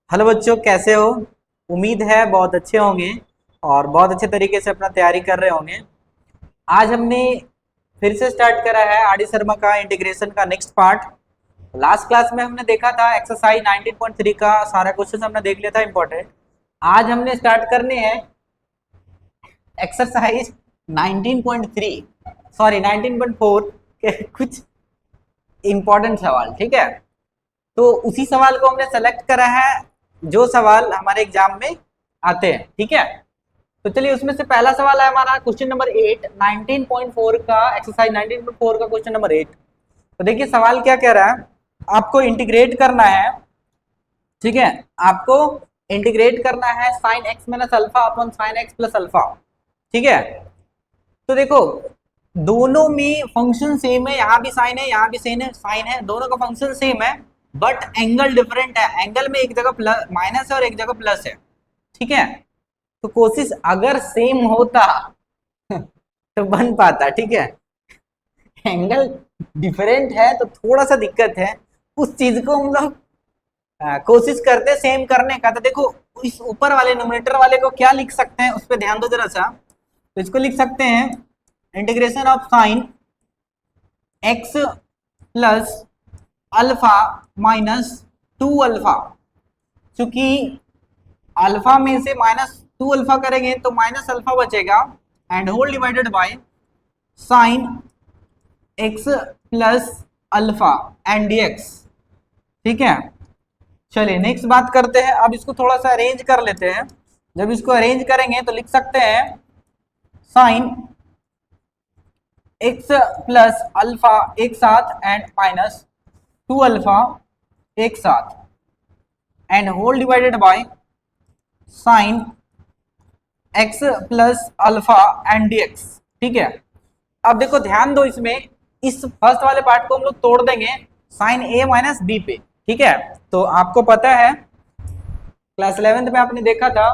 Hello बच्चों, कैसे हो? उम्मीद है बहुत अच्छे होंगे और बहुत अच्छे तरीके से अपना तैयारी कर रहे होंगे। आज हमने फिर से स्टार्ट करा है आर डी शर्मा का इंटीग्रेशन का नेक्स्ट पार्ट। लास्ट क्लास में हमने देखा था एक्सरसाइज 19.3 का सारा क्वेश्चन हमने देख लिया था इंपॉर्टेंट। आज हमने स्टार्ट करने हैं एक्सरसाइज 19.3, सॉरी 19.4 के कुछ इंपॉर्टेंट सवाल। ठीक है, तो उसी सवाल को हमने सेलेक्ट करा है जो सवाल हमारे एग्जाम में आते हैं। ठीक है, तो चलिए उसमें से पहला सवाल है हमारा क्वेश्चन नंबर 8, 19.4 का एक्सरसाइज 19.4 का क्वेश्चन नंबर 8। तो देखिए सवाल क्या कह रहा है, आपको इंटीग्रेट करना है। ठीक है, आपको इंटीग्रेट करना है sine x minus alpha upon sine x plus alpha. ठीक है, तो देखो दोनों में फंक्शन सेम है, यहाँ भी साइन है यहाँ भी सेम है, साइन है, दोनों का फंक्शन सेम है, बट एंगल डिफरेंट है। एंगल में एक जगह प्लस माइनस है और एक जगह प्लस है। ठीक है, तो कोशिश अगर सेम होता तो बन पाता। ठीक है, एंगल डिफरेंट है तो थोड़ा सा दिक्कत है, उस चीज को हम लोग कोशिश करते सेम करने का। तो देखो इस ऊपर वाले न्यूमरेटर वाले को क्या लिख सकते हैं, उस पर ध्यान दो जरा सा। तो इसको लिख सकते हैं integration of sine x plus alpha minus 2 alpha. चूंकि अल्फा में से -2 अल्फा करेंगे तो माइनस अल्फा बचेगा, and whole divided by sine x plus alpha and DX. ठीक है, चलिए नेक्स्ट बात करते हैं। अब इसको थोड़ा सा अरेंज कर लेते हैं। जब इसको अरेंज करेंगे तो लिख सकते हैं साइन एक्स प्लस अल्फा एक साथ एंड माइनस 2 अल्फा एक साथ, and whole divided by sine x plus alpha and DX. ठीक है, अब देखो ध्यान दो, इसमें इस फर्स्ट वाले पार्ट को हम लोग तोड़ देंगे साइन ए माइनस बी पे। ठीक है, तो आपको पता है क्लास 11th में आपने देखा था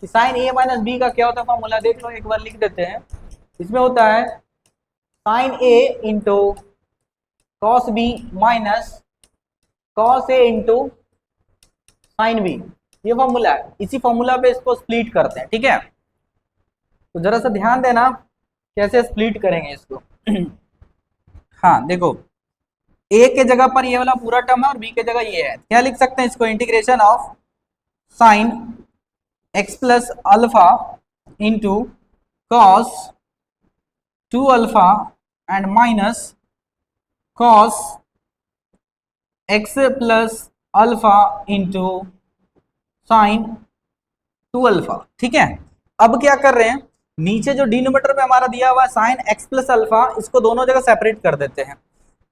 कि साइन ए माइनस बी का क्या होता है फॉर्मूला, देख लो एक बार लिख देते हैं। इसमें होता है sine A into cos B minus cos A into sine B, ये फॉर्मूला है। इसी फॉर्मूला पे इसको स्प्लिट करते हैं। ठीक है, तो जरा सा ध्यान देना कैसे स्प्लिट करेंगे इसको। हाँ देखो, ए के जगह पर ये वाला पूरा टर्म है और बी के जगह ये है, क्या लिख सकते हैं इसको, integration of sine x plus alpha into cos 2 alpha and minus cos x plus alpha into sine 2 alpha. ठीक है, अब क्या कर रहे हैं, नीचे जो डिनोमिनेटर पे हमारा दिया हुआ है साइन एक्स प्लस अल्फा, इसको दोनों जगह सेपरेट कर देते हैं।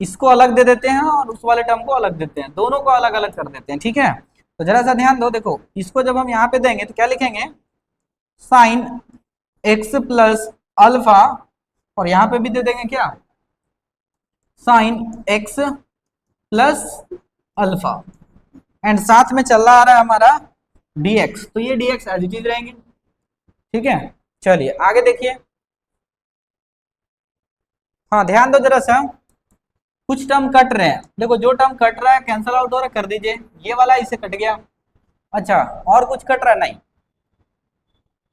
इसको अलग दे देते हैं और उस वाले टर्म को अलग देते हैं, दोनों को अलग अलग कर देते हैं। ठीक है, तो जरा सा ध्यान दो, देखो इसको जब हम यहाँ पे देंगे तो क्या लिखेंगे, साइन एक्स प्लस अल्फा, और यहाँ पे भी दे देंगे क्या, sine x plus alpha, and साथ में चल रहा आ रहा है हमारा dx, तो ये dx एज इट इज रहेंगे। ठीक है, चलिए आगे देखिए। हाँ ध्यान दो जरा सा, कुछ टर्म कट रहे हैं। देखो जो टर्म कट रहा है कैंसल आउट हो रहा है, कर दीजिए। ये वाला इसे कट गया। अच्छा, और कुछ कट रहा है? नहीं।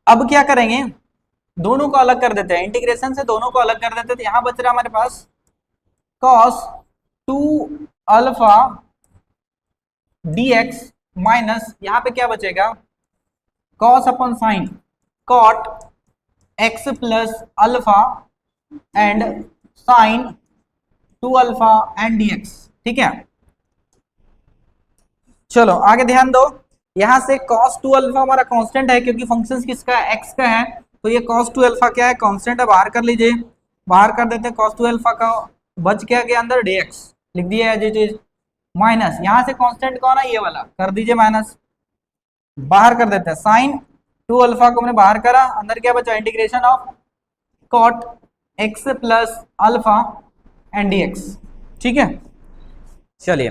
अब क्या करेंगे, दोनों को अलग कर देते हैं, इंटीग्रेशन से दोनों को अलग कर देते हैं। तो यहाँ बच रहा है हमारे पास cos 2 अल्फा dx माइनस यहाँ पे क्या बचेगा, cos upon sine cot x plus alpha and sine 2 alpha and dx। ठीक है, चलो आगे ध्यान दो। यहां से cos 2 अल्फा हमारा कांस्टेंट है क्योंकि फंक्शन किसका है, x का है, तो ये cos 2 अल्फा क्या है, कांस्टेंट है। बाहर कर लीजिए, बाहर कर देते हैं cos 2 अल्फा का, बच क्या गया अंदर, dx लिख दिया है जी, माइनस यहाँ से कांस्टेंट कौन है, ये वाला, कर दीजिए माइनस, बाहर कर देते हैं साइन 2 अल्फा को हमने बाहर करा, अंदर क्या बचा, integration of cot x plus alpha and dx। ठीक है, चलिए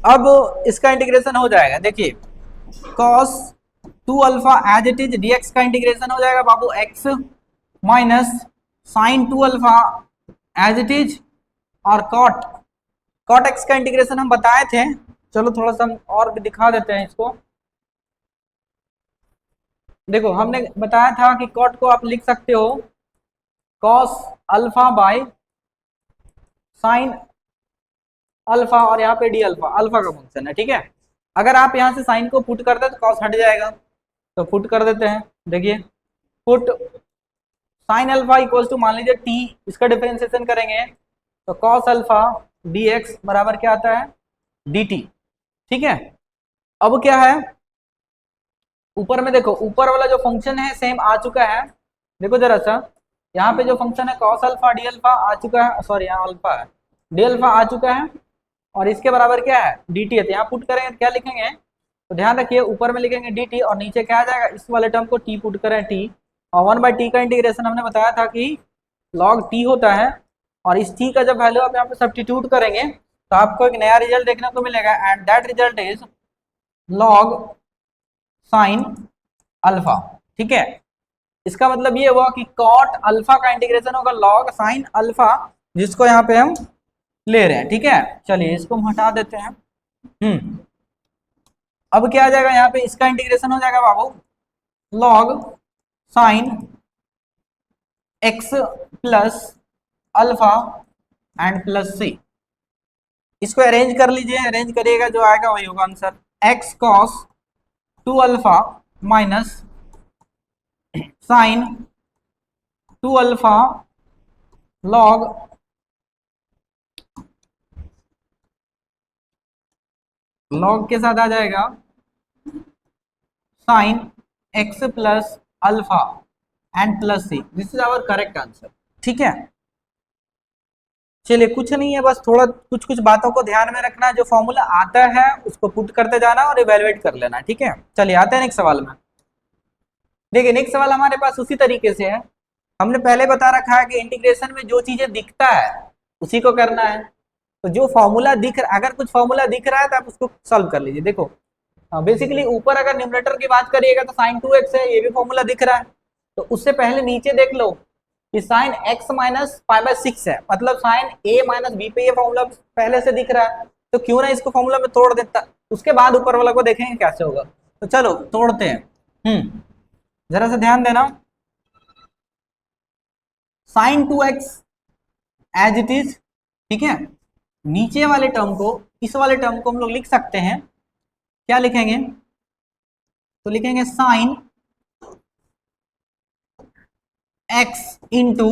अब इसका इंटीग्रेशन हो जाएगा। देखिए cos 2 alpha as it is, dx का इंटीग्रेशन हो जाएगा बाबू x minus sine 2 alpha as it is, और cot x का इंटीग्रेशन हम बताए थे चलो थोड़ा सा हम और भी दिखा देते हैं इसको। देखो हमने बताया था कि कॉट को आप लिख सकते हो cos alpha by sine alpha, और यहाँ पे डी अल्फा, अल्फा का फंक्शन है, ठीक है। अगर आप यहाँ से साइन को पुट कर दे तो कॉस हट जाएगा, तो पुट कर देते हैं। देखिए put sine alpha equals to, मान लीजिए टी, इसका डिफरेंशिएशन करेंगे तो कॉस अल्फा डी एक्स बराबर क्या आता है, डी टी, ठीक है। अब क्या है, ऊपर में देखो, ऊपर वाला जो फंक्शन है सेम आ चुका है। देखो जरा सा, यहाँ पे जो फंक्शन है कॉस अल्फा डी अल्फा आ चुका है, सॉरी यहाँ अल्फा है, डी अल्फा आ चुका है, और इसके बराबर क्या है, डी टी है। तो यहाँ पुट करेंगे तो क्या लिखेंगे, तो ध्यान रखिए ऊपर में लिखेंगे डी टी और नीचे क्या आ जाएगा, इस वाले टर्म को टी पुट करें टी, और 1/t का इंटीग्रेशन हमने बताया था कि log t होता है, और इस t का जब वैल्यू आप यहाँ पे सब्स्टिट्यूट करेंगे तो आपको एक नया रिजल्ट देखने को मिलेगा, and that result is log sine alpha, ठीक है। इसका मतलब ये हुआ कि कॉट अल्फा का इंटीग्रेशन होगा log साइन अल्फा, जिसको यहाँ पे हम ले रहे हैं, ठीक है। चलिए इसको हम हटा देते हैं। अब क्या आ जाएगा, यहाँ पे इसका इंटीग्रेशन हो जाएगा बाबू log sine x plus alpha and plus C. इसको अरेंज कर लीजिए, अरेंज करिएगा, जो आएगा वही होगा answer, x cos 2 alpha minus sine 2 alpha log के साथ आ जाएगा sine x plus alpha and plus c. This is our correct answer, ठीक है। चलिए कुछ नहीं है, बस थोड़ा कुछ कुछ बातों को ध्यान में रखना है, जो फॉर्मूला आता है उसको पुट करते जाना और इवेलुएट कर लेना, ठीक है। चलिए आते हैं नेक्स्ट सवाल में। देखिए नेक्स्ट सवाल हमारे पास उसी तरीके से है, हमने पहले बता रखा है कि इंटीग्रेशन में जो चीजें दिखता है उसी को करना है। तो जो फॉर्मूला दिख रहा, अगर कुछ फॉर्मूला दिख रहा है तो आप उसको सॉल्व कर लीजिए। देखो बेसिकली ऊपर अगर न्यूमरेटर की बात करिएगा तो साइन 2x है, ये भी फॉर्मूला दिख रहा है। तो उससे पहले नीचे देख लो कि साइन x माइनस 5/6 है, मतलब साइन a माइनस बी पे ये फॉर्मूला पहले से दिख रहा है, तो क्यों ना इसको फॉर्मूला में तोड़ देता, उसके बाद ऊपर वाला को देखेंगे कैसे होगा। तो चलो तोड़ते हैं। जरा सा ध्यान देना, sign 2x as it is, ठीक है। नीचे वाले टर्म को, इस वाले टर्म को हम लोग लिख सकते हैं, क्या लिखेंगे, तो लिखेंगे sine x into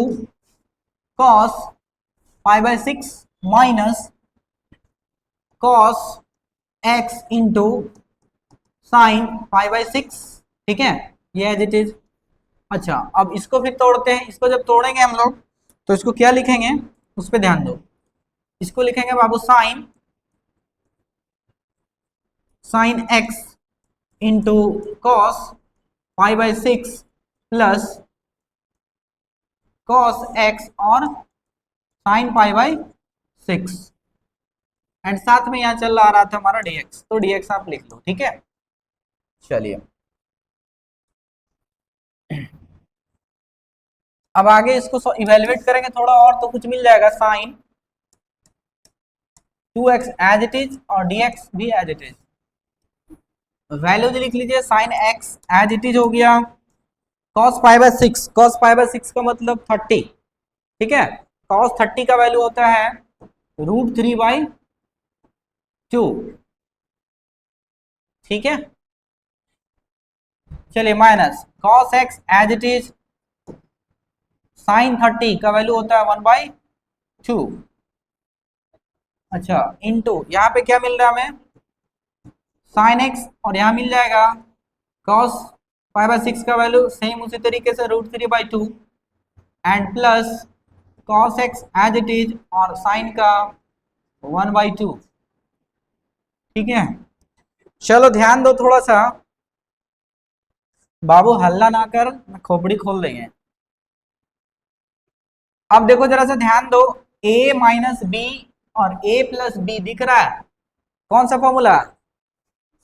cos 5/6 minus cos x into sine 5/6, ठीक है, ये एज इट इज। अच्छा अब इसको फिर तोड़ते हैं, इसको जब तोड़ेंगे हम लोग तो इसको क्या लिखेंगे, उस पर ध्यान दो। इसको लिखेंगे बाबू sine x into cos 5/6 plus cos x और साइन 5/6, एंड साथ में यहाँ चल रहा था हमारा dx, तो dx आप लिख लो, ठीक है। चलिए अब आगे इसको इवेलुएट करेंगे थोड़ा और, तो कुछ मिल जाएगा, sine 2x as it is और dx भी एज इट इज। वैल्यूज लिख लीजिए, sine x as it is हो गया, cos 5/6, cos 5/6 का मतलब 30, ठीक है। cos 30 का वैल्यू होता है √3/2, ठीक है। चलिए minus cos x as it is, sine 30 का वैल्यू होता है 1/2। अच्छा इनटू यहाँ पे क्या मिल रहा है हमें, साइन x, और यहाँ मिल जाएगा cos 5/6 का वैल्यू सेम उसी तरीके से √3/2, and plus cos x as it is और साइन का 1/2, ठीक है। चलो ध्यान दो थोड़ा सा, बाबू हल्ला ना कर, खोपड़ी खोल देंगे। अब देखो जरा सा ध्यान दो, a माइनस बी और a प्लस बी दिख रहा है, कौन सा formula,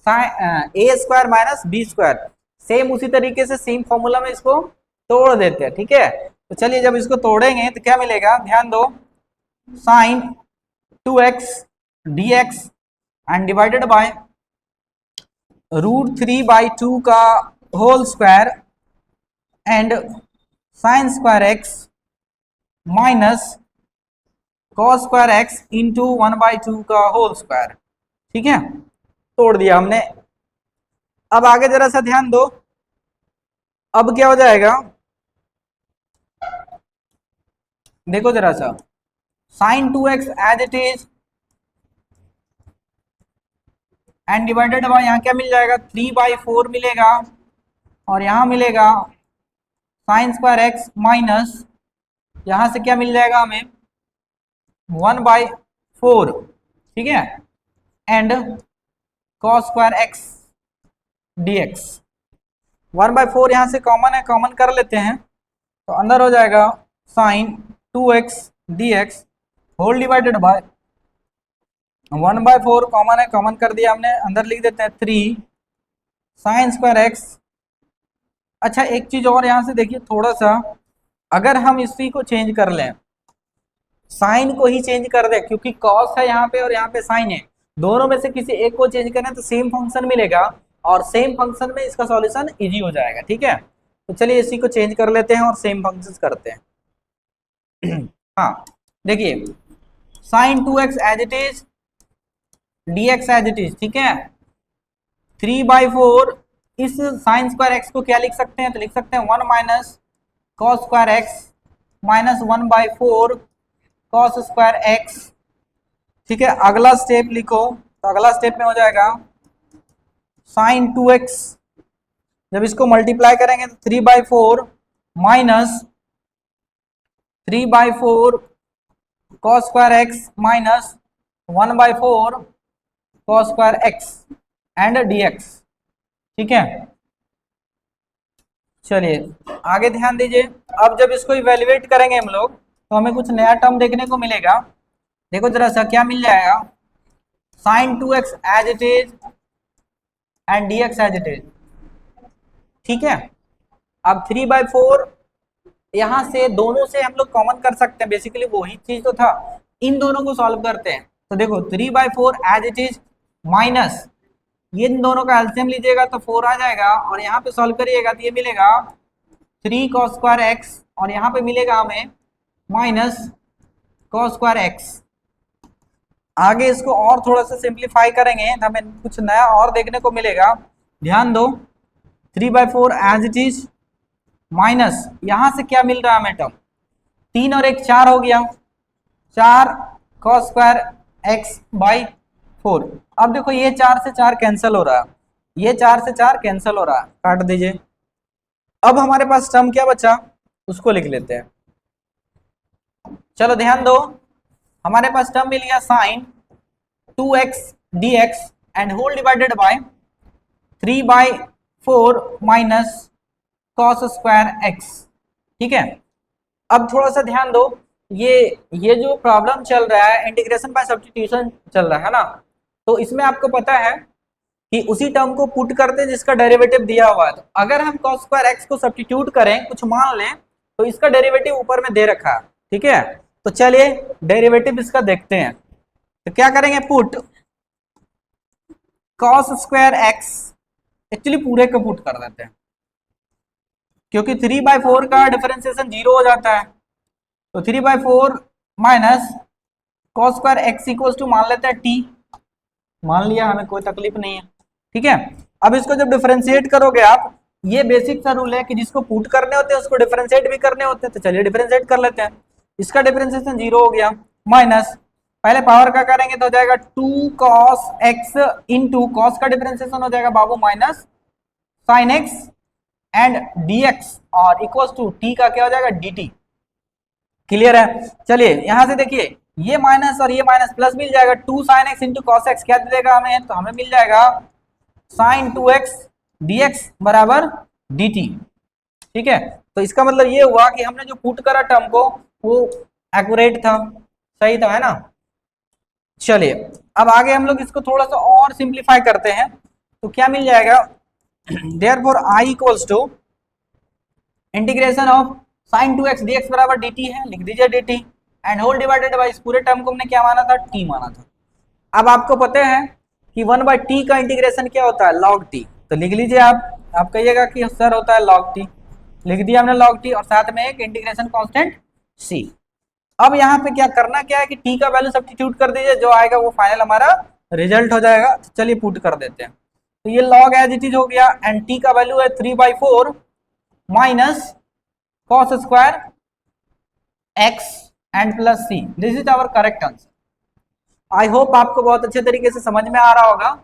a² minus b², same उसी तरीके से सेम फॉर्मूला में इसको तोड़ देते हैं, ठीक है। तो चलिए जब इसको तोड़ेंगे तो क्या मिलेगा, ध्यान दो, sine 2x dx and divided by √3/2 का whole square and sine square x minus cos square x into 1/2 का होल स्क्वायर। ठीक है, तोड़ दिया हमने। अब आगे जरा सा ध्यान दो, अब क्या हो जाएगा, देखो जरा सा, sine 2x as it is and divided by, यहाँ क्या मिल जाएगा 3/4 मिलेगा, और यहाँ मिलेगा साइन स्क्वायर एक्स माइनस, यहाँ से क्या मिल जाएगा हमें 1/4। ठीक है, and cos square x dx। 1/4 यहाँ से कॉमन है, कॉमन कर लेते हैं, तो अंदर हो जाएगा sine 2x dx whole divided by 1/4 common है, कॉमन कर दिया हमने, अंदर लिख देते हैं 3 साइन स्क्वायर एक्स। अच्छा एक चीज और यहाँ से देखिए थोड़ा सा, अगर हम इसी को चेंज कर लें, साइन को ही चेंज कर दे, क्योंकि कॉस है यहाँ पे और यहाँ पे साइन है, दोनों में से किसी एक को चेंज करें तो सेम फंक्शन मिलेगा, और सेम फंक्शन में इसका सॉल्यूशन इजी हो जाएगा। ठीक है, तो चलिए इसी को चेंज कर लेते हैं और सेम फंक्शन करते हैं। हाँ देखिए, sine 2x as it is dx as it is. ठीक है, 3/4 इस साइन स्क्वायर एक्स को क्या लिख सकते हैं, तो लिख सकते हैं 1 minus cos square x minus 1/4 cos square x. ठीक है, अगला स्टेप लिखो, तो अगला स्टेप में हो जाएगा साइन 2x, जब इसको मल्टीप्लाई करेंगे तो 3/4 minus 3/4 cos square x minus 1/4 cos square x and dx। ठीक है, चलिए आगे ध्यान दीजिए, अब जब इसको इवेल्युएट करेंगे हम लोग तो हमें कुछ नया टर्म देखने को मिलेगा। देखो जरा सा क्या मिल जाएगा, sine 2x as it is and dx as it is. ठीक है, अब 3/4 यहाँ से दोनों से हम लोग कॉमन कर सकते हैं, बेसिकली वही चीज तो था, इन दोनों को सॉल्व करते हैं। तो देखो 3/4 एज इट इज माइनस, ये इन दोनों का एलसीएम लीजिएगा तो 4 आ जाएगा, और यहाँ पे सॉल्व करिएगा तो ये मिलेगा 3 कॉस स्क्वायर एक्स, और यहाँ पे मिलेगा हमें माइनस कॉस स्क्वायर एक्स। आगे इसको और थोड़ा सा सिंप्लीफाई करेंगे तो हमें कुछ नया और देखने को मिलेगा। ध्यान दो, 3/4 एज इट इज माइनस, यहाँ से क्या मिल रहा है हमें टर्म, 3 और 1 4 हो गया, 4 कॉस स्क्वायर एक्स बाई 4। अब देखो ये 4 से 4 कैंसिल हो रहा है, ये 4 से 4 कैंसिल हो रहा है, काट दीजिए। अब हमारे पास टर्म क्या बचा, उसको लिख लेते हैं। चलो ध्यान दो, हमारे पास टर्म मिल गया sine 2x dx and whole divided by 3/4 minus cos square x. ठीक है, अब थोड़ा सा ध्यान दो, ये जो प्रॉब्लम चल रहा है इंटीग्रेशन बाय सब्स्टिट्यूशन चल रहा है ना, तो इसमें आपको पता है कि उसी टर्म को पुट करते हैं जिसका डेरिवेटिव दिया हुआ है। तो अगर हम cos स्क्वायर एक्स को सब्स्टिट्यूट करें, कुछ मान लें, तो इसका डेरिवेटिव ऊपर में दे रखा है। ठीक है, तो चलिए डेरिवेटिव इसका देखते हैं। तो क्या करेंगे, put cos square x, actually पूरे को पुट कर देते हैं, क्योंकि 3/4 का डिफरेंशिएशन 0 हो जाता है, तो 3/4 minus cos square x equal to मान लेते हैं t, मान लिया, हमें कोई तकलीफ नहीं है। ठीक है, अब इसको जब डिफरेंशिएट करोगे आप, ये बेसिक सा रूल है कि जिसको पुट करने होते हैं उसको डिफरेंशिएट भी करने होते हैं, तो चलिए डिफरेंशिएट कर लेते हैं। इसका डिफरेंशिएशन 0 हो गया, माइनस पहले पावर का करेंगे तो हो जाएगा 2 cos x इंटू cos का डिफरेंशिएशन हो जाएगा बाबू minus sin x and dx, और इक्वल्स टू t का क्या हो जाएगा dt। क्लियर है, चलिए यहां से देखिए, ये माइनस और ये माइनस प्लस मिल जाएगा, 2 sin x into cos x क्या देगा हमें, तो हमें मिल जाएगा sin 2x dx बराबर dt। ठीक है, तो इसका मतलब ये हुआ कि हमने जो पुट करा टर्म को वो एक्यूरेट था, सही था, है ना। चलिए अब आगे हम लोग इसको थोड़ा सा और सिंप्लीफाई करते हैं, तो क्या मिल जाएगा, therefore i equals to integration of sin 2x dx बराबर dt है, लिख दीजिए dt, and whole divided by इस पूरे टर्म को हमने क्या माना था, t माना था। अब आपको पता है कि 1/t का इंटीग्रेशन क्या होता है, log t। तो लिख लीजिए आप कहिएगा कि सर होता है log t, लिख दिया हमने log t और साथ में एक इंटीग्रेशन कांस्टेंट c। अब यहाँ पे क्या करना क्या है कि t का वैल्यू सब्स्टिट्यूट कर दीजिए, जो आएगा वो फाइनल हमारा रिजल्ट हो जाएगा। तो चलिए पुट कर देते हैं। तो ये log एज इट इज हो गया एंड t का वैल्यू है 3/4 minus cos square x and plus c। This is our correct answer. I hope आपको बहुत अच्छे तरीके से समझ में आ रहा होगा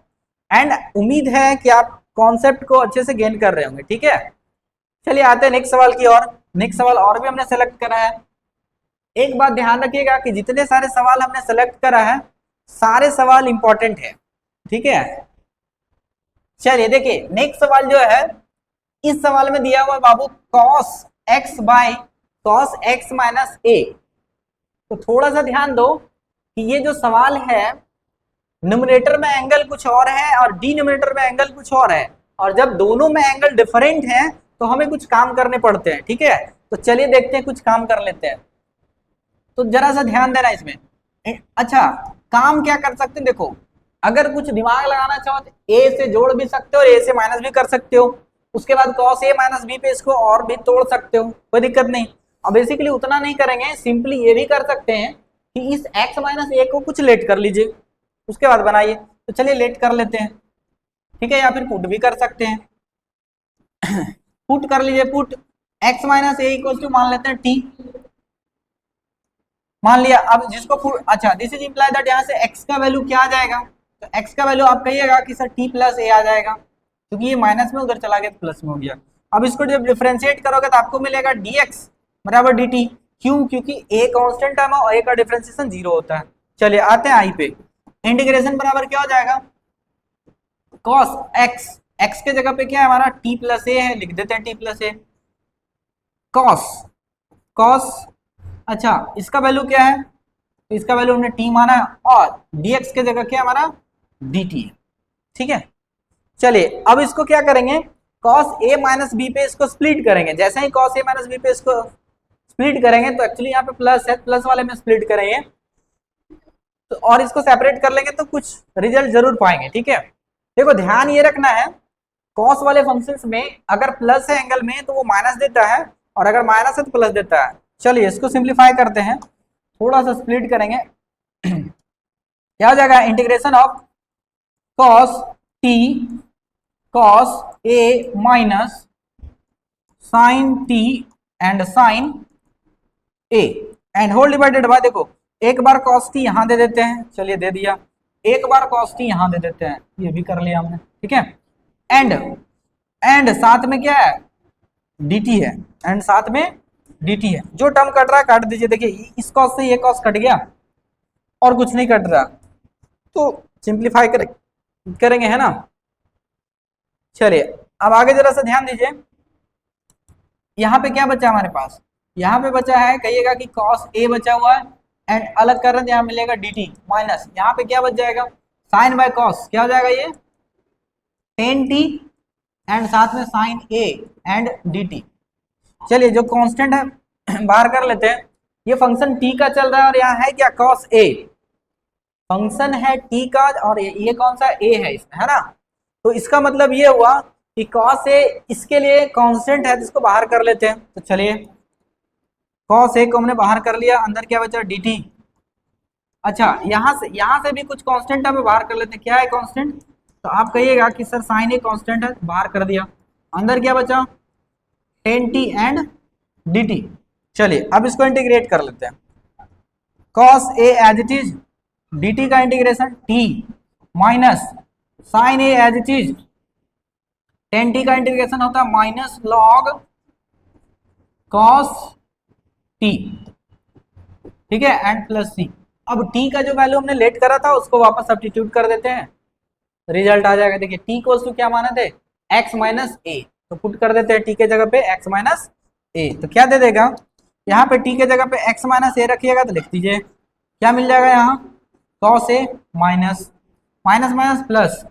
एंड उम्मीद है कि आप कॉन्सेप्ट को अच्छे से गेन कर रहे होंगे। ठीक है, चलिए आते हैं नेक्स्ट सवाल की ओर। नेक्स्ट सवाल और भी हमने सेलेक्ट करा है। एक बात ध्यान रखिएगा कि जितने सारे सवाल हमने सेलेक्ट करा है सारे सवाल इंपॉर्टेंट है। ठीक है, चलिए देखिए नेक्स्ट सवाल जो है, इस सवाल में दिया हुआ बाबू cos x by cos x minus a। तो थोड़ा सा ध्यान दो कि ये जो सवाल है न्यूमरेटर में एंगल कुछ और है और डिनोमिनेटर में एंगल कुछ और है, और जब दोनों में एंगल डिफरेंट है तो हमें कुछ काम करने पड़ते हैं। ठीक है, तो चलिए देखते हैं, कुछ काम कर लेते हैं। तो जरा सा ध्यान देना इसमें। अच्छा, काम क्या कर सकते हैं, देखो अगर कुछ दिमाग लगाना चाहो तो ए से जोड़ भी सकते हो और ए से माइनस भी कर सकते हो। उसके बाद cos a माइनस बी पे इसको और भी तोड़ सकते हो, कोई दिक्कत नहीं। अब बेसिकली उतना नहीं करेंगे, सिंपली ये भी कर सकते हैं कि इस x माइनस ए को कुछ लेट कर लीजिए, उसके बाद बनाइए। तो चलिए लेट कर लेते हैं। ठीक है, या फिर पुट भी कर सकते हैं। पुट कर लीजिए, put x minus a equal to मान लेते हैं t, मान लिया। अब जिसको अच्छा, दिस इज इंप्लाई दैट यहाँ से x का वैल्यू क्या आ जाएगा, तो x का वैल्यू आप कहिएगा कि सर t प्लस ए आ जाएगा, क्योंकि ये माइनस में उधर चला गया तो प्लस में हो गया। अब इसको जब डिफरेंशिएट करोगे तो आपको मिलेगा dx बराबर dt। क्यों, क्योंकि a कांस्टेंट टर्म है और a का डिफरेंशिएशन 0 होता है। चलिए आते हैं i पे। इंटीग्रेशन बराबर क्या हो जाएगा, cos x, x के जगह पे क्या है हमारा t प्लस ए है, लिख देते हैं t प्लस ए। cos, अच्छा इसका वैल्यू क्या है, तो इसका वैल्यू हमने t माना है और dx के जगह क्या हमारा dt है। ठीक है, चलिए अब इसको क्या करेंगे, cos a माइनस बी पे इसको स्प्लिट करेंगे। जैसे ही cos a माइनस बी पे इसको स्प्लिट करेंगे तो एक्चुअली यहाँ पे प्लस है, प्लस वाले में स्प्लिट करेंगे तो और इसको सेपरेट कर लेंगे तो कुछ रिजल्ट जरूर पाएंगे। ठीक है, देखो ध्यान ये रखना है, cos वाले फंक्शंस में अगर प्लस है एंगल में तो वो माइनस देता है और अगर माइनस है तो प्लस देता है। चलिए इसको सिंप्लीफाई करते हैं, थोड़ा सा स्प्लिट करेंगे। क्या हो जाएगा, integration of cos t cos a minus sin t and sin a and whole divided by, देखो एक बार cos t यहां दे देते हैं, चलिए दे दिया, एक बार cos t यहां दे देते हैं, ये भी कर लिया हमने। ठीक है, एंड साथ में क्या है dt है, एंड साथ में dt है। जो टर्म कट रहा है काट दीजिए। देखिए इस cos से ये cos कट गया और कुछ नहीं कट रहा, तो सिंप्लीफाई करेंगे है ना। चलिए अब आगे जरा सा ध्यान दीजिए, यहाँ पे क्या बचा हमारे पास, यहाँ पे बचा है कहिएगा कि cos a बचा हुआ है एंड अलग कर रहे हैं, यहाँ मिलेगा dt माइनस, यहाँ पे क्या बच जाएगा sin बाय cos, क्या हो जाएगा ये tan t एंड साथ में sin a एंड dt। चलिए जो कांस्टेंट है बाहर कर लेते हैं। ये फंक्शन t का चल रहा है और यहाँ है क्या cos a, फंक्शन है t का और ये कौन सा a है इसमें, है ना। तो इसका मतलब ये हुआ कि cos a इसके लिए कांस्टेंट है, तो इसको बाहर कर लेते हैं। तो चलिए cos a को हमने बाहर कर लिया, अंदर क्या बचा dt। अच्छा यहाँ से भी कुछ कांस्टेंट हमें बाहर कर लेते हैं। क्या है कांस्टेंट, तो आप कहिएगा कि सर sin a कांस्टेंट है, बाहर कर दिया। अंदर क्या बचा tan t एंड dt। चलिए अब इसको इंटीग्रेट कर लेते हैं। cos a as it is, dt का integration t minus sin a as it is, tan t का इंटीग्रेशन होता है माइनस log cos t। ठीक है, एंड प्लस c। अब t का जो वैल्यू हमने लेट करा था उसको वापस सब्स्टिट्यूट कर देते हैं, रिजल्ट आ जाएगा। देखिए t इक्वल्स टू क्या माने थे x माइनस ए, तो पुट कर देते हैं t के जगह पे x माइनस ए, तो क्या दे देगा, यहाँ पे t के जगह पे x माइनस ए रखिएगा तो लिख दीजिए क्या मिल जाएगा यहाँ cos a minus minus minus plus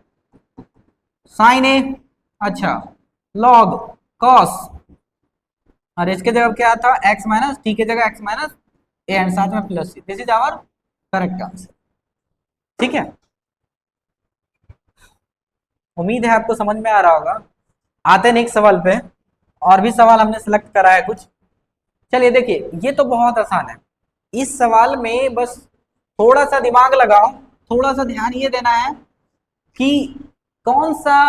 sin a, अच्छा log cos, और इसके जगह क्या था x माइनस, t के जगह x माइनस ए एंड साथ में plus c. This is our correct answer. ठीक है, उम्मीद है आपको समझ में आ रहा होगा। आते हैं नेक्स्ट सवाल पे। और भी सवाल हमने सेलेक्ट करा है कुछ। चलिए देखिए, ये तो बहुत आसान है। इस सवाल में बस थोड़ा सा दिमाग लगाओ, थोड़ा सा ध्यान ये देना है कि कौन सा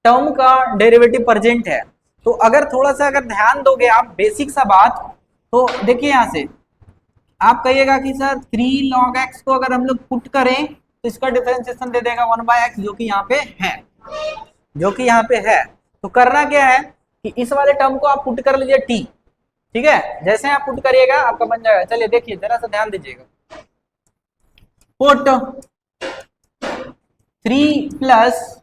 टर्म का डेरिवेटिव प्रेजेंट है। तो अगर थोड़ा सा अगर ध्यान दोगे आप बेसिक सा बात, तो देखिए यहां से आप कहिएगा कि सर 3 log x को अगर हम लोग पुट करें तो इसका डिफरेंशिएशन दे देगा 1/x, जो कि यहाँ पे है, जो कि यहाँ पे है। तो करना क्या है कि इस वाले टर्म को आप पुट कर लीजिए t, ठीक है। जैसे आप पुट करिएगा आपका बन जाएगा। चलिए देखिए जरा सा ध्यान दीजिएगा। Put 3 plus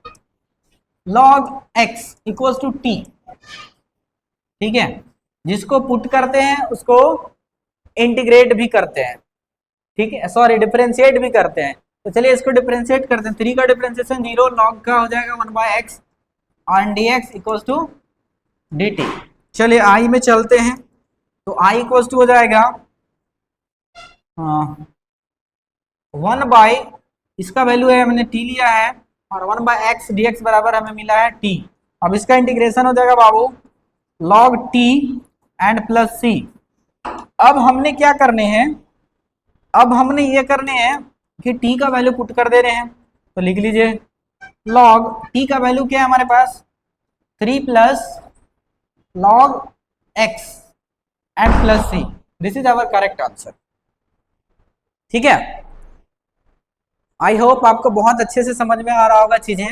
log x equals to t, ठीक है। जिसको पुट करते हैं उसको इंटीग्रेट भी करते हैं, ठीक है, सॉरी डिफरेंशिएट भी करते हैं। तो चलिए इसको डिफरेंशिएट करते हैं। 3 का डिफरेंशिएशन 0, log का हो जाएगा 1/x और dx इक्वल्स टू dt। चलिए आई में चलते हैं। तो आई इक्वल्स टू हो जाएगा 1 इसका वैल्यू है, हमने t लिया है, और 1/x dx बराबर हमें मिला है t। अब इसका इंटीग्रेशन हो जाएगा बाबू log t and plus c। अब हमने क्या करने हैं, अब हमने ये करने हैं कि t का वैल्यू पुट कर दे रहे हैं। तो लिख लीजिए log t का वैल्यू क्या है हमारे पास 3 plus log x and plus c। This is our correct answer, ठीक है। आई होप आपको बहुत अच्छे से समझ में आ रहा होगा चीजें।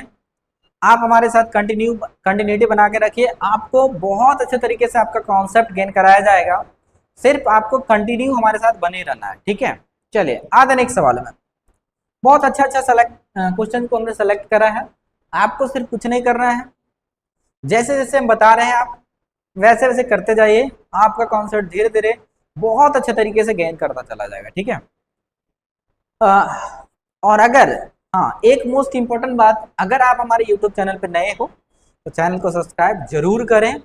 आप हमारे साथ कंटिन्यूटी बना के रखिए, आपको बहुत अच्छे तरीके से आपका कॉन्सेप्ट गेन कराया जाएगा। सिर्फ आपको कंटिन्यू हमारे साथ बने रहना है, ठीक है। चलिए आगे नेक्स्ट सवाल में। बहुत अच्छा सेलेक्ट क्वेश्चन को हमने सेलेक्ट करा है। आपको सिर्फ कुछ नहीं करना है, जैसे जैसे हम बता रहे हैं आप वैसे वैसे करते जाइए। आपका कॉन्सेप्ट धीरे धीरे बहुत अच्छे तरीके से गेन करता चला जाएगा, ठीक है। और अगर हाँ, एक मोस्ट इंपॉर्टेंट बात, अगर आप हमारे यूट्यूब चैनल पर नए हो तो चैनल को सब्सक्राइब जरूर करें,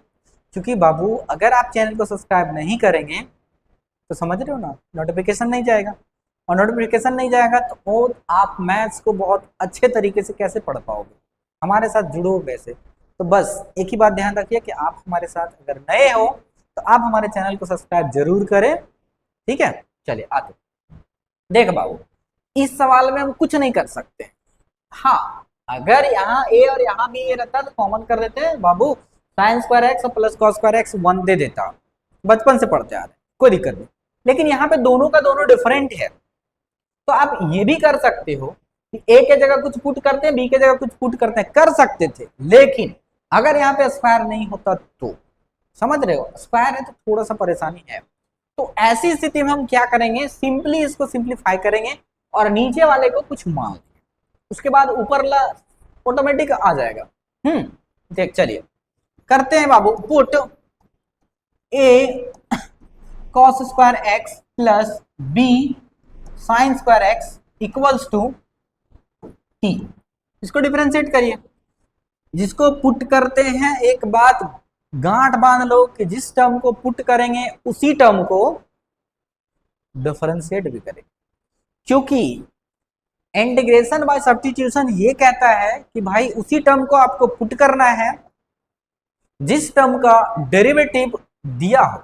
क्योंकि बाबू अगर आप चैनल को सब्सक्राइब नहीं करेंगे तो समझ रहे हो ना, नोटिफिकेशन नहीं जाएगा, और नोटिफिकेशन नहीं जाएगा तो आप मैथ्स को बहुत अच्छे तरीके से कैसे पढ़ पाओगे, हमारे साथ जुड़ो वैसे। तो बस एक ही बात ध्यान रखिए कि आप हमारे साथ अगर नए हो तो आप हमारे चैनल को सब्सक्राइब जरूर करें, ठीक है। चलिए आते देख बाबू, इस सवाल में हम कुछ नहीं कर सकते। हाँ, अगर यहाँ ए और यहाँ भी ए रहता तो कॉमन कर देते हैं बाबू, साइन स्क्वायर एक्स और प्लस कॉस स्क्वायर एक्स 1 दे देता, बचपन से पढ़ते आ रहे, कोई दिक्कत नहीं। लेकिन यहाँ पे दोनों का दोनों डिफरेंट है, तो आप ये भी कर सकते हो कि ए के जगह कुछ पुट करते हैं, बी के जगह कुछ पुट करते हैं, कर सकते थे। लेकिन अगर यहाँ पे स्क्वायर नहीं होता तो, समझ रहे हो, स्क्वायर है तो थोड़ा सा परेशानी है। तो ऐसी स्थिति में हम क्या करेंगे, सिंपली इसको सिंप्लीफाई करेंगे और नीचे वाले को कुछ मान लेंगे, उसके बाद ऊपर ला ऑटोमेटिक आ जाएगा। देख चलिए करते हैं बाबू। Put a cos square x plus b sine square x equals to t. इसको डिफरेंशिएट करिए। जिसको पुट करते हैं, एक बात गांठ बांध लो कि जिस टर्म को पुट करेंगे उसी टर्म को डिफरेंशिएट भी करेंगे, क्योंकि इंटीग्रेशन बाय सब्स्टिट्यूशन ये कहता है कि भाई उसी टर्म को आपको पुट करना है जिस टर्म का डेरिवेटिव दिया हो,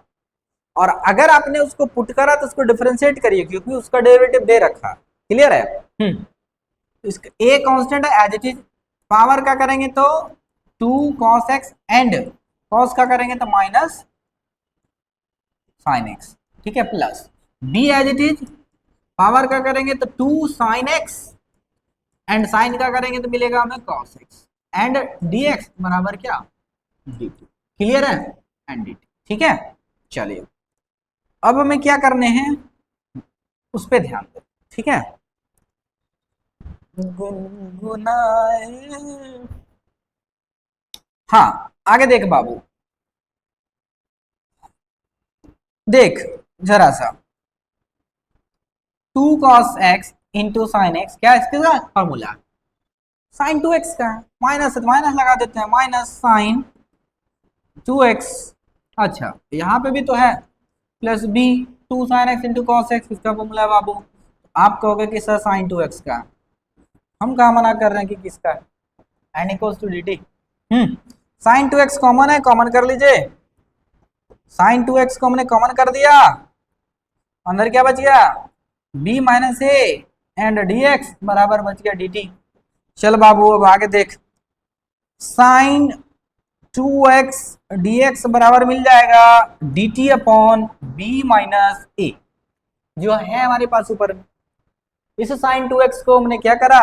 और अगर आपने उसको पुट करा तो उसको डिफरेंशिएट करिए, क्योंकि उसका डेरिवेटिव दे रखा। क्लियर है? ए कांस्टेंट है एज इट इज, पावर का करेंगे तो 2 cos x एंड cos का करेंगे तो माइनस sin x, ठीक है, plus b as it is, power का करेंगे तो 2 sin x एंड साइन का करेंगे तो मिलेगा हमें cos x एंड dx बराबर क्या dt। क्लियर है? एंड dt, ठीक है। चलिए अब हमें क्या करने हैं उस पर ध्यान दो, ठीक है। गुनगुनाए, हाँ आगे देख बाबू, देख जरा सा 2 cos x into sine x, क्या इसका फॉर्मूला साइन 2x का, माइनस माइनस लगा देते हैं, माइनस साइन 2x। अच्छा यहाँ पे भी तो है plus b 2 sine x into cos x, इसका फॉर्मूला है बाबू। आप कहोगे कि सर साइन 2x का, हम कहाँ मना कर रहे हैं कि किसका है, n equals to d t. Sine two x common है, कॉमन कर लीजिए। साइन टू एक्स को हमने कॉमन कर दिया, अंदर क्या बच गया, b minus A and d x बराबर बच गया डी टी। चल बाबू अब आगे देख, sine two x d x बराबर मिल जाएगा d t upon b minus a, जो है हमारे पास ऊपर में। इस साइन टू एक्स को हमने क्या करा,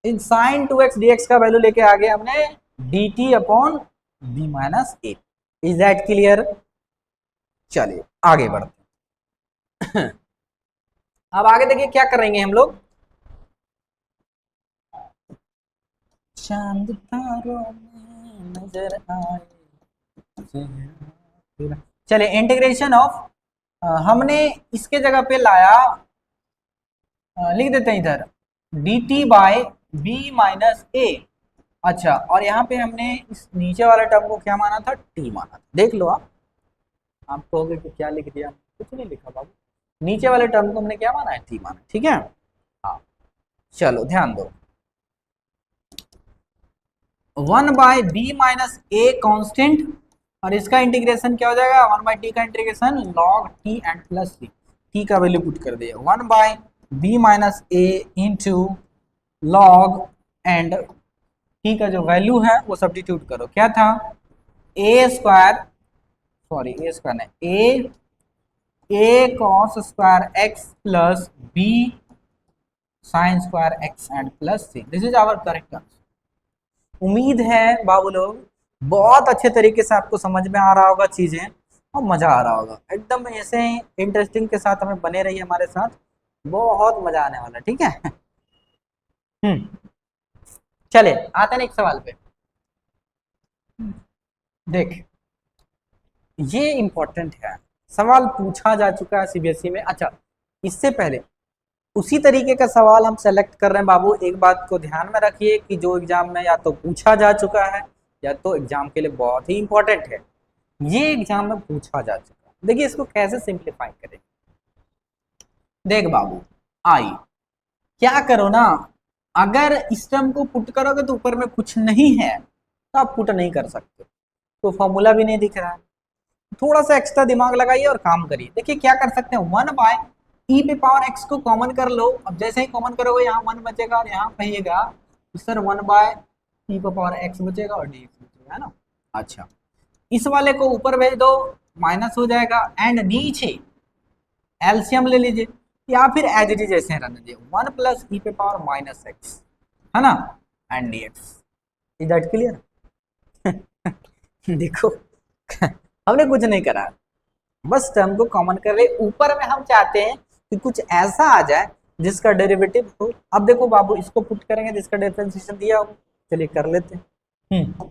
इन sine two x d x का वैल्यू लेके आ गए हमने d t upon b minus a. Is that clear? चलिए आगे बढ़ते हैं। अब आगे देखिए क्या करेंगे हम लोग, चांद तारों में नजर आए। चलिए इंटीग्रेशन ऑफ, हमने इसके जगह पे लाया, लिख देते हैं इधर d t by b minus a. अच्छा, और यहाँ पे हमने इस नीचे वाले टर्म को क्या माना था, टी माना था। देख लो आप कहोगे कि क्या लिख दिया, कुछ नहीं लिखा बाबू, नीचे वाले टर्म को हमने क्या माना है, टी माना। ठीक है, हाँ चलो ध्यान दो, 1 by b minus a constant, और इसका इंटीग्रेशन क्या हो जाएगा, 1 बाय टी का integration log t and plus t, t का वैल्यू पुट कर दिया, 1 by b minus a into log and t का जो वैल्यू है वो सब्स्टिट्यूट करो, क्या था, a square, sorry a square नहीं, a cos square x plus b sine square x and plus c. This is our correct answer. उम्मीद है बाबू लोग बहुत अच्छे तरीके से आपको समझ में आ रहा होगा चीजें, और मजा आ रहा होगा एकदम, ऐसे इंटरेस्टिंग के साथ हमें बने रहिए हमारे साथ, बहुत मजा आने वाला। ठीक है, चले आते हैं एक सवाल पे। देख ये इंपॉर्टेंट है, सवाल पूछा जा चुका है सीबीएसई में। अच्छा, इससे पहले उसी तरीके का सवाल हम सेलेक्ट कर रहे हैं बाबू। एक बात को ध्यान में रखिए कि जो एग्जाम में या तो पूछा जा चुका है या तो एग्जाम के लिए बहुत ही इंपॉर्टेंट है, ये एग्जाम में पूछा जा चुका है। देखिए इसको कैसे सिंप्लीफाई करें। देख बाबू, आई क्या करो ना, अगर इस टर्म को पुट करोगे तो ऊपर में कुछ नहीं है तो आप पुट नहीं कर सकते, तो फॉर्मूला भी नहीं दिख रहा है, थोड़ा सा एक्स्ट्रा दिमाग लगाइए और काम करिए। देखिए क्या कर सकते हैं, 1 बाय ई पे पावर एक्स को कॉमन कर लो। अब जैसे ही कॉमन करोगे यहाँ 1 बचेगा और यहाँ कहिएगा तो सर 1 बाय ई पे पावर एक्स बचेगा और डी एक्स बचेगा, है ना। अच्छा, इस वाले को ऊपर भेज दो, माइनस हो जाएगा, एंड नीचे एलसीएम ले लीजिए या फिर एज इट इज जैसे रहने दीजिए, 1 प्लस ई पे पावर माइनस एक्स, है ना, and d x. Is that clear? देखो हमने कुछ नहीं करा, बस टर्म को कॉमन कर रहे, ऊपर में हम चाहते हैं कि कुछ ऐसा आ जाए जिसका डेरिवेटिव हो। अब देखो बाबू, इसको पुट करेंगे जिसका डिफरेंशिएशन दिया हो, चलिए कर लेते हैं।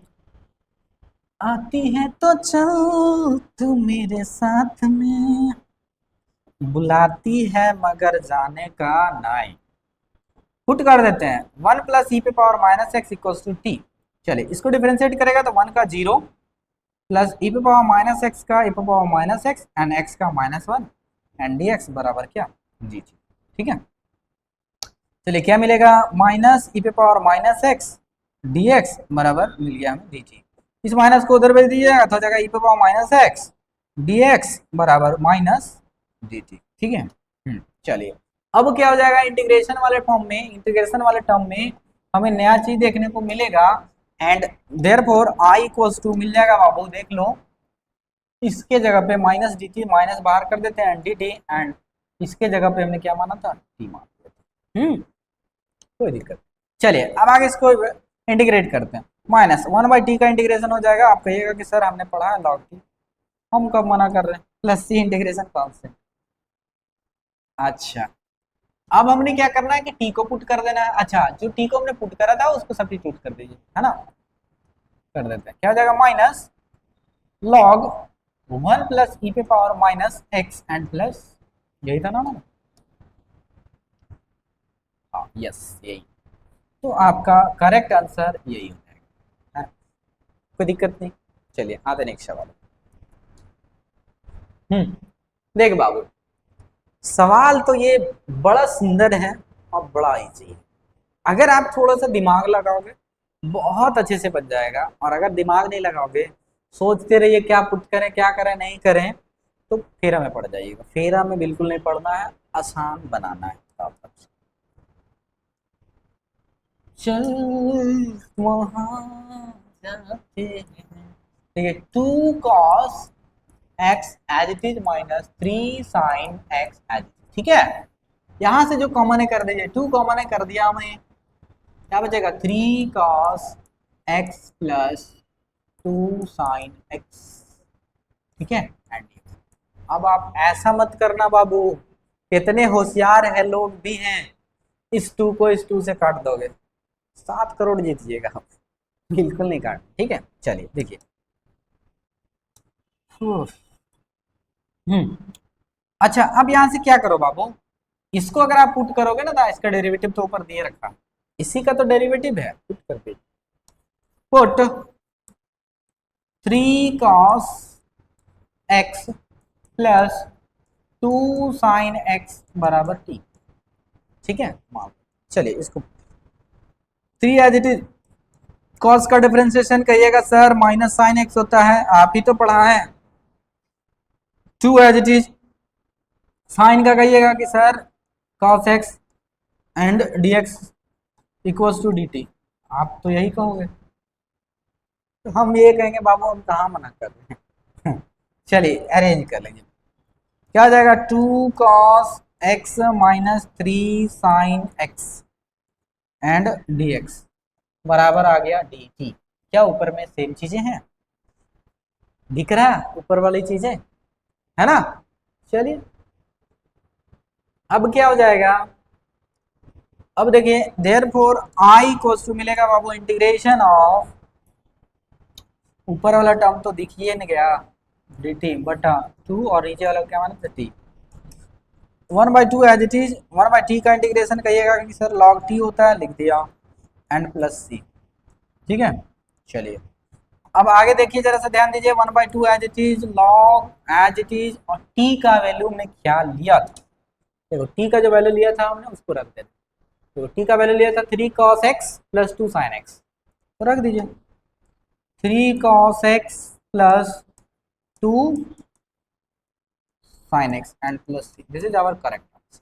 आती है तो चल तू मेरे साथ में, बुलाती है मगर जाने का नहीं। पुट कर देते हैं 1 प्लस ई पे power minus x equals to t. चलिए इसको डिफरेंशिएट करेगा तो 1 का 0 प्लस ई पे पावर माइनस एक्स का ई पे power minus x and x का -1 एंड डी एक्स बराबर क्या, जी। ठीक है, चलिए क्या मिलेगा, माइनस ई पे power minus x d x बराबर मिल गया हमें डी टी। इस माइनस को उधर भेज दीजिएगा तो हो जाएगा ई पे power minus x d x बराबर माइनस डी टी। ठीक है, चलिए अब क्या हो जाएगा, इंटीग्रेशन वाले फॉर्म में, इंटीग्रेशन वाले टर्म में हमें नया चीज देखने को मिलेगा, and therefore I equals to मिल जाएगा बाबू, देख लो इसके जगह पे माइनस डी टी, माइनस बाहर कर देते हैं डी टी, एंड इसके जगह पे हमने क्या माना था, टी मान दिया। कोई दिक्कत। चलिए अब आगे इसको इंटीग्रेट करते हैं, माइनस 1 बाई टी का इंटीग्रेशन हो जाएगा। आप कहिएगा कि सर हमने पढ़ा है लॉग टी, हम कब मना कर रहे हैं, प्लस सी इंटीग्रेशन कॉन्स्टेंट। अच्छा, अब हमने क्या करना है कि टी को पुट कर देना है। अच्छा, जो टी को हमने पुट करा था उसको सब्स्टिट्यूट कर दीजिए, है ना, कर देते हैं, क्या हो जाएगा, माइनस लॉग 1 प्लस ई पे power minus x and plus, यही था ना, हाँ यस यही, तो आपका करेक्ट आंसर यही हो जाएगा, कोई दिक्कत नहीं। चलिए आते नेक्स्ट सवाल। देख बाबू, सवाल तो ये बड़ा सुंदर है और बड़ा इजी है, अगर आप थोड़ा सा दिमाग लगाओगे बहुत अच्छे से बन जाएगा। और अगर दिमाग नहीं लगाओगे, सोचते रहिए क्या पुट करें क्या करें नहीं करें, तो फेरा में पड़ जाइएगा। फेरा में बिल्कुल नहीं पड़ना है, आसान बनाना है फटाफट। चल वहाँ जाते हैं, ठीक है। 2 cos x as it is minus 3 sin x as, ठीक है। यहां से जो कॉमन है कर दीजिए, 2 कॉमन है कर दिया हमने, क्या बचेगा 3 cos x plus 2 sin x, ठीक है। एंड अब आप ऐसा मत करना बाबू, कितने होशियार है लोग भी हैं, इस 2 को इस 2 से काट दोगे, 7 करोड़ जीतिएगा आप। बिल्कुल नहीं काट, ठीक है। चलिए देखिए, हम्म अच्छा, अब यहां से क्या करो बाबू, इसको अगर आप पुट करोगे ना, तो इसका डेरिवेटिव तो ऊपर दिए रखा, इसी का तो डेरिवेटिव है, पुट कर दीजिए। Put 3 cos x plus 2 sin x बराबर t, ठीक है। चलिए इसको 3 एज इट इज, कॉस का डिफरेंशिएशन कहिएगा सर माइनस साइन एक्स होता है, आप ही तो पढ़ा है। 2 एज इट इज, साइन का कहिएगा कि sir cos x and d x equals to d t, आप तो यही कहोगे, तो हम ये कहेंगे बाबू, हम कहाँ मना कर रहे हैं। चलिए अरेंज कर लेंगे, क्या हो जाएगा 2 cos x minus 3 sin x and d x बराबर आ गया डी टी। क्या ऊपर में सेम चीजें हैं, दिख रहा है ऊपर वाली चीजें, है ना। चलिए अब क्या हो जाएगा, अब देखिए therefore I equals to मिलेगा बाबू इंटीग्रेशन ऑफ, ऊपर वाला टर्म तो दिख ही नहीं गया डी टी बटा 2, और नीचे वाला क्या माना T, 1/2 as it is, 1/t का इंटीग्रेशन कहिएगा कि सर log t होता है, लिख दिया, एंड प्लस सी, ठीक है। चलिए अब आगे देखिए, जरा सा ध्यान दीजिए, 1/2 as it is, log as it is, और t का वैल्यू हमने क्या लिया था, देखो t का जो वैल्यू लिया था हमने उसको रख देते, तो t का वैल्यू लिया था 3 cos x plus 2 sin x, तो रख दीजिए 3 cos x plus 2 sin x and plus c, this is our correct answer,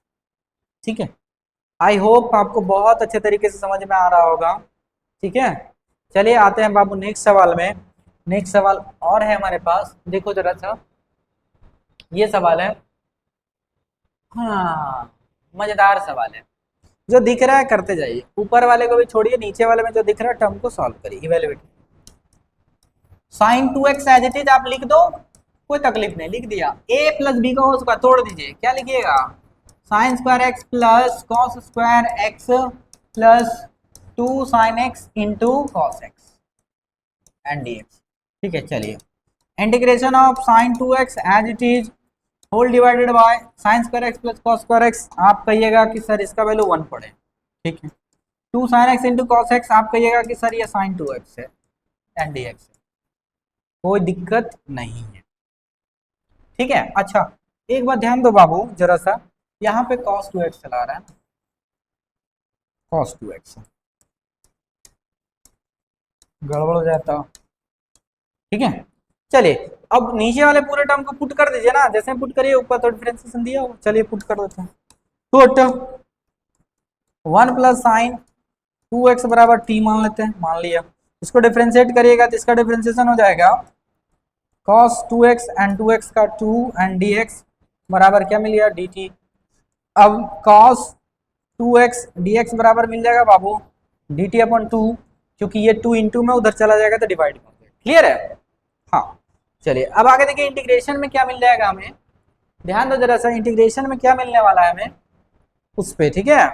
ठीक है। आई होप आपको बहुत अच्छे तरीके से समझ में आ रहा होगा, ठीक है। चलिए आते हैं बाबू नेक्स्ट सवाल में। नेक्स्ट सवाल और है हमारे पास, देखो जरा सा, ये सवाल है, हाँ मजेदार सवाल है, जो दिख रहा है करते जाइए, ऊपर वाले को भी छोड़िए, नीचे वाले में जो दिख रहा है टर्म को सॉल्व करिए, evaluate. Sine 2x as it is आप लिख दो, कोई तकलीफ नहीं, लिख दिया, a प्लस बी का होल स्क्वायर तोड़ दीजिए, क्या लिखिएगा sine square x plus cos square x plus 2 sin x into cos x and dx, ठीक है। चलिए integration of sine 2x as it is whole divided by sine square x plus cos square x, आप कहिएगा कि sir इसका value 1 पड़े, ठीक है। 2 sin x into cos x, आप कहिएगा कि सर ये साइन 2x है एंड dx है, कोई दिक्कत नहीं है, ठीक है। अच्छा एक बात ध्यान दो बाबू जरा सा, यहाँ पे cos 2x चला रहा है ना, cos 2x गड़बड़ हो जाता, ठीक है। चलिए अब नीचे वाले पूरे टर्म को पुट कर दीजिए ना, जैसे पुट करिए ऊपर तो डिफरेंशिएशन दिया हो, चलिए पुट कर देते हैं। पुट 1 प्लस साइन 2x बराबर t मान लेते हैं, मान लिया, इसको डिफरेंशिएट करिएगा तो इसका डिफरेंशिएशन हो जाएगा cos 2x एंड 2x का 2 एंड dx बराबर क्या मिल गया dt। अब cos 2x dx बराबर मिल जाएगा बाबू dt अपॉन 2, क्योंकि ये 2 इंटू में उधर चला जाएगा तो डिवाइड कर देगा, क्लियर है। हाँ चलिए अब आगे देखिए इंटीग्रेशन में क्या मिल जाएगा हमें, ध्यान दो जरा सा, इंटीग्रेशन में क्या मिलने वाला है हमें उस पे, ठीक है।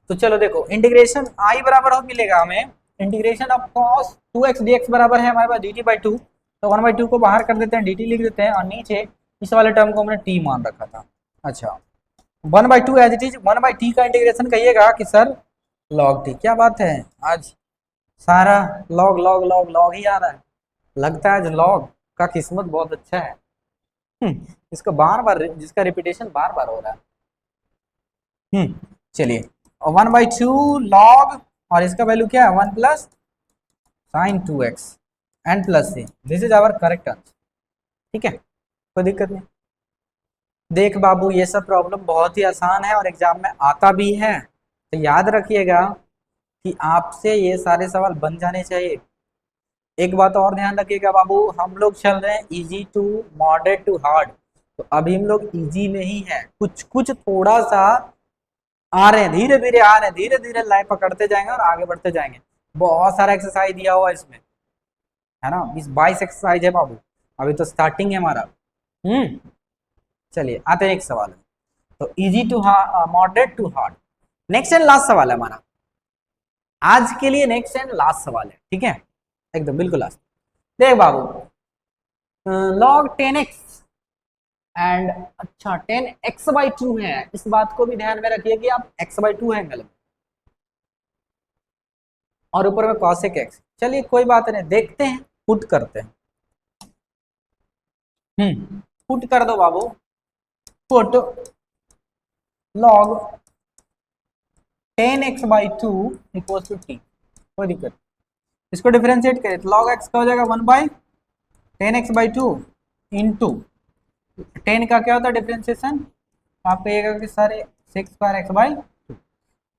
तो चलो देखो इंटीग्रेशन आई बराबर हो मिलेगा हमें, integration of cos 2x dx बराबर है हमारे पास dt/2, तो 1/2 को बाहर कर देते हैं, dt लिख देते हैं, और नीचे इस वाले टर्म को हमने t मान रखा था। अच्छा 1/2 एज इट इज, 1/t का इंटीग्रेशन कहिएगा कि सर log t, क्या बात है आज सारा log log log log ही आ रहा है, लगता है आज log का किस्मत बहुत अच्छा है। इसको बार बार, जिसका रिपीटेशन बार बार हो रहा है। चलिए 1/2 log और इसका वैल्यू क्या है 1 plus sine 2x and plus c। This is our correct answer. ठीक है, कोई दिक्कत नहीं। देख बाबू, ये सब प्रॉब्लम बहुत ही आसान है और एग्जाम में आता भी है, तो याद रखिएगा कि आपसे ये सारे सवाल बन जाने चाहिए। एक बात और ध्यान रखिएगा बाबू, हम लोग चल रहे हैं easy to moderate to hard, तो अभी हम लोग इजी में ही है, कुछ कुछ थोड़ा सा आ रहे हैं, धीरे धीरे आ रहे हैं, धीरे धीरे लाइन पकड़ते जाएंगे और आगे बढ़ते जाएंगे। बहुत सारा एक्सरसाइज दिया हुआ है इसमें, है ना, 20-22 एक्सरसाइज है बाबू, अभी तो स्टार्टिंग है हमारा। चलिए आते हैं एक सवाल है, तो easy to moderate to hard. Next and last सवाल है हमारा आज के लिए, नेक्स्ट एंड लास्ट सवाल है, ठीक है, एकदम बिल्कुल लास्ट। देख बाबू, लॉग 10x एंड अच्छा 10x/2 है, इस बात को भी ध्यान में रखिए कि आप x/2 है एंगल, और ऊपर में cosec x। चलिए कोई बात नहीं, देखते हैं, पुट करते हैं। पुट कर दो बाबू, put log 10x/2 equal to t, कोई दिक्कत। इसको डिफरेंशिएट करें तो log x का हो जाएगा 1/10x/2 इंटू 10 का क्या होता है डिफरेंशिएशन, आप कहिएगा कि सर 6/x/2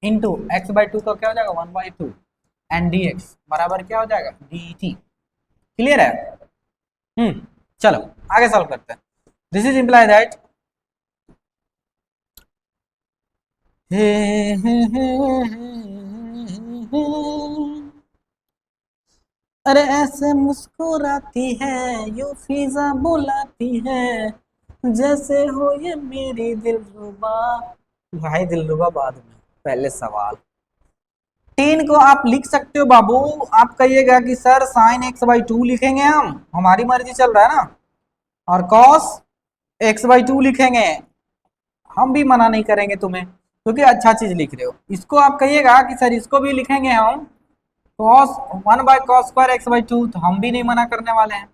इंटू x/2 का क्या हो जाएगा 1/2 एंड dx बराबर क्या हो जाएगा dt। क्लियर है? चलो आगे सॉल्व करते हैं। दिस इज इंप्लाई दैट अरे ऐसे मुस्कुराती है यू फिजा बुलाती है, जैसे हो ये मेरी दिलरुबा। भाई दिलरुबा बाद में, पहले सवाल 10 को आप लिख सकते हो बाबू, आप कहिएगा कि सर साइन x/2 लिखेंगे, हम हमारी मर्जी चल रहा है ना, और cos x/2 लिखेंगे, हम भी मना नहीं करेंगे तुम्हें, क्योंकि अच्छा चीज लिख रहे हो। इसको आप कहिएगा कि सर इसको भी लिखेंगे हम cos 1/cos² x/2, तो हम भी नहीं मना करने वाले हैं।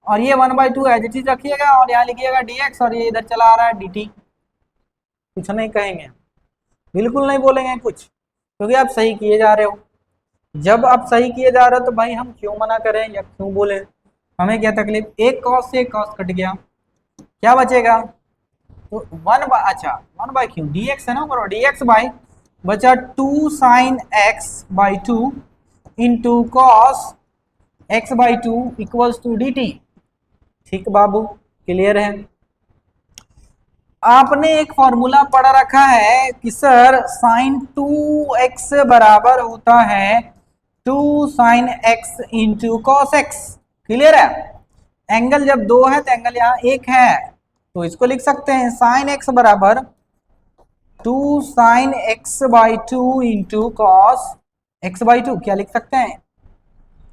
और ये 1/2 एज इट इज रखिएगा और यहाँ लिखिएगा dx, और ये इधर चला आ रहा है dt। कुछ नहीं कहेंगे, बिल्कुल नहीं बोलेंगे कुछ, क्योंकि आप सही किए जा रहे हो। जब आप सही किए जा रहे हो तो भाई हम क्यों मना करें या क्यों बोले, हमें क्या तकलीफ। एक cos से एक cos कट गया, क्या बचेगा, तो 1/क्यों dx है ना ऊपर, dx बाई बचा 2 sine x/2 into cos x/2 equals to dt। ठीक बाबू, क्लियर है? आपने एक फॉर्मूला पढ़ा रखा है कि सर साइन 2x बराबर होता है 2 sine x into cos x। Clear है? एंगल जब 2 है तो एंगल यहाँ 1 है, तो इसको लिख सकते हैं साइन x बराबर 2 sine x/2 into cos x/2। क्या लिख सकते हैं,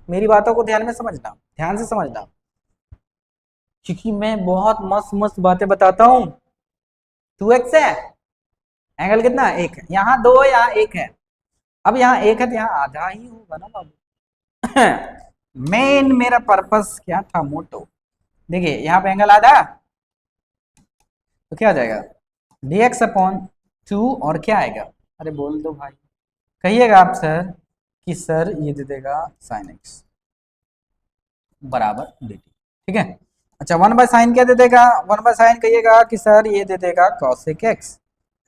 मेरी बातों को ध्यान में समझना, ध्यान से समझना, क्योंकि मैं बहुत मस्त मस्त बातें बताता हूँ। 2x है, एंगल कितना है 1 है, यहाँ 2 है यहाँ 1 है, अब यहाँ 1 है तो यहाँ आधा ही होगा ना बाबू। मेन मेरा पर्पस क्या था, मोटो, देखिए यहाँ पे एंगल आधा, तो क्या आ जाएगा dx/2 और क्या आएगा, अरे बोल दो भाई, कहिएगा आप सर कि सर ये दे देगा साइन x बराबर dt। ठीक है, अच्छा 1/sin क्या दे देगा, 1/sin कहिएगा कि सर ये दे देगा cosec x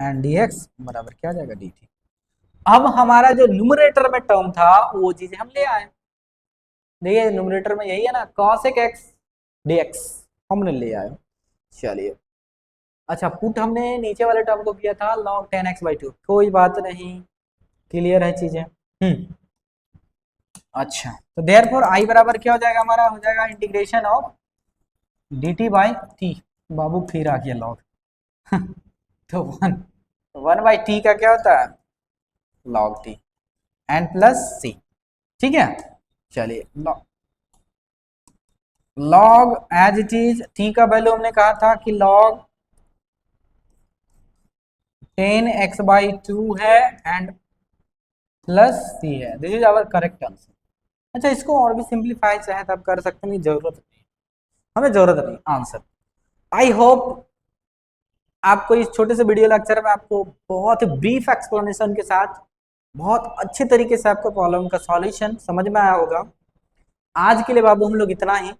एंड dx बराबर क्या आ जाएगा dt। अब हमारा जो न्यूमरेटर में टर्म था वो चीज हम ले आए, देखिए न्यूमरेटर में यही है ना cosec x dx हमने ले आए। चलिए अच्छा, पुट हमने नीचे वाले टर्म को किया था log 10x/2, कोई बात नहीं, क्लियर है चीजें। अच्छा तो देयरफॉर आई बराबर क्या हो जाएगा हमारा, हो जाएगा integration of dt by t। बाबू फिर आ गया लॉग तो 1/t का क्या होता है log t and plus c। ठीक है, चलिए log as it is t का वैल्यू हमने कहा था कि log 10x/2 है एंड प्लस c है, this is our correct answer. अच्छा इसको और भी सिंप्लीफाई चाहे तो आप कर सकते हैं, जरूरत नहीं, हमें जरूरत नहीं आंसर। आई होप आपको इस छोटे से वीडियो लेक्चर में आपको बहुत ब्रीफ एक्सप्लेनेशन के साथ बहुत अच्छे तरीके से आपको प्रॉब्लम का सॉल्यूशन समझ में आया होगा। आज के लिए बाबू हम लोग इतना ही।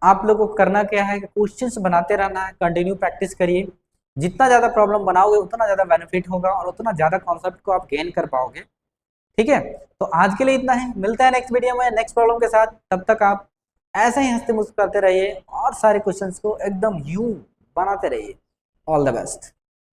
आप लोगों को करना क्या है कि क्वेश्चंस बनाते रहना है, कंटिन्यू प्रैक्टिस करिए। जितना ज़्यादा प्रॉब्लम बनाओगे उतना ज़्यादा बेनिफिट होगा और उतना ज़्यादा कॉन्सेप्ट को आप गेन कर पाओगे। ठीक है, तो आज के लिए इतना ही, मिलता है नेक्स्ट वीडियो में नेक्स्ट प्रॉब्लम के साथ। तब तक आप ऐसे ही हंसते मुस्कुराते रहिए और सारे क्वेश्चंस को एकदम यूं बनाते रहिए। All the best.